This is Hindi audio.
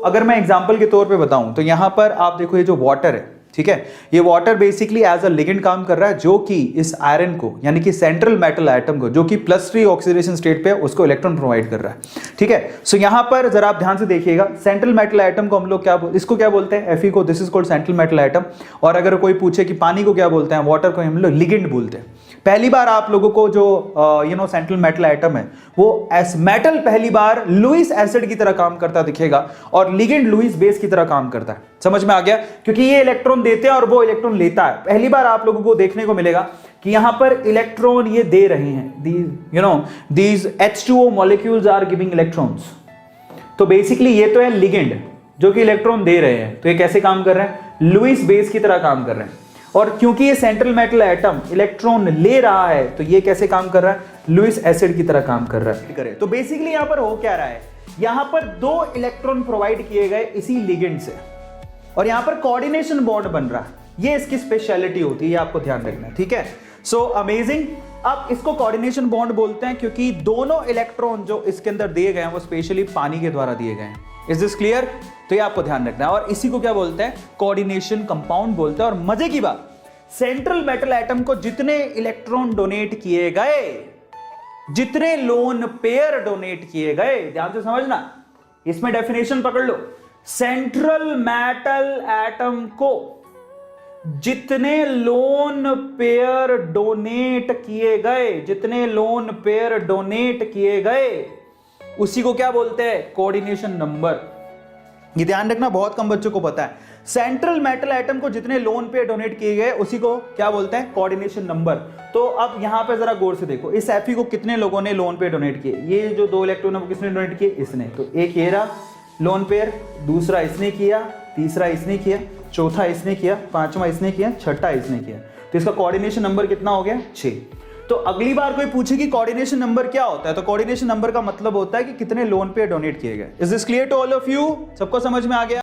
अगर मैं एग्जांपल के तौर पे बताऊं तो यहां पर आप देखो ये जो वाटर है, ठीक है, ये water basically as a ligand काम कर रहा है, जो कि इस आयरन को यानी कि सेंट्रल मेटल एटम को जो कि +3 ऑक्सीडेशन स्टेट पे है उसको इलेक्ट्रॉन प्रोवाइड कर रहा है, ठीक है। सो यहां पर जरा आप ध्यान से देखिएगा, सेंट्रल मेटल एटम को हम लोग इसको क्या बोलते हैं, Fe को, this is called central metal atom. और अगर कोई पूछे कि पानी को क्या बोलते हैं, वाटर को हम लोग लिगेंड बोलते हैं। पहली बार आप लोगों को जो सेंट्रल मेटल एटम है वो एस मेटल पहली बार लुईस एसिड की तरह काम करता दिखेगा और लिगेंड लुईस बेस की तरह काम करता है। समझ में आ गया? क्योंकि ये इलेक्ट्रॉन देते हैं और वो इलेक्ट्रॉन लेता है। पहली बार आप लोगों को देखने को मिलेगा कि यहां पर इलेक्ट्रॉन ये दे रहे हैं, these H2O molecules are giving electrons। तो बेसिकली ये तो है लिगेंड जो कि इलेक्ट्रॉन दे रहे हैं, तो ये कैसे काम कर रहे हैं, लुईस बेस की तरह काम कर रहे हैं। और क्योंकि ये सेंट्रल मेटल एटम इलेक्ट्रॉन ले रहा है तो ये कैसे काम कर रहा है, लुईस एसिड की तरह काम कर रहा है। तो बेसिकली यहां पर हो क्या रहा है, यहां पर 2 इलेक्ट्रॉन प्रोवाइड किए गए इसी लिगेंड से और यहां पर कोऑर्डिनेशन बॉन्ड बन रहा है। ये इसकी स्पेशलिटी होती है, ये आपको ध्यान रखना है, ठीक है। So amazing. अब इसको कोऑर्डिनेशन बॉन्ड बोलते हैं क्योंकि दोनों इलेक्ट्रॉन जो इसके अंदर दिए गए हैं वो स्पेशली पानी के द्वारा दिए गए हैं। Is this clear? तो ये आपको ध्यान रखना है और इसी को क्या बोलते हैं, कोऑर्डिनेशन कंपाउंड बोलते हैं। और मजे की बात, सेंट्रल मेटल एटम को जितने इलेक्ट्रॉन डोनेट किए गए, जितने लोन पेयर डोनेट किए गए, ध्यान से समझना, इसमें डेफिनेशन पकड़ लो, सेंट्रल मेटल एटम को जितने लोन पेयर डोनेट किए गए, जितने लोन पेयर डोनेट किए गए उसी को क्या बोलते हैं, कोऑर्डिनेशन नंबर। ये ध्यान रखना, बहुत कम बच्चों को पता है। सेंट्रल मेटल एटम को जितने लोन पेयर डोनेट किए गए उसी को क्या बोलते हैं, कोऑर्डिनेशन नंबर। तो अब यहां पे जरा गौर से देखो, इस Fe को कितने लोगों ने लोन पेयर डोनेट किए, ये जो 2 इलेक्ट्रॉन है वो किसने डोनेट किए, इसने। तो एक ये रहा लोन पेयर, दूसरा इसने किया, तीसरा इसने किया, चौथा इसने किया, पांचवा इसने किया, छठा इसने किया। तो इसका कोऑर्डिनेशन नंबर कितना हो गया, 6। तो अगली बार कोई पूछे कि कोऑर्डिनेशन नंबर क्या होता है, तो कोऑर्डिनेशन नंबर का मतलब होता है कि कितने लोन पेयर डोनेट किए गए। Is this clear to all of you? सबको समझ में आ गया?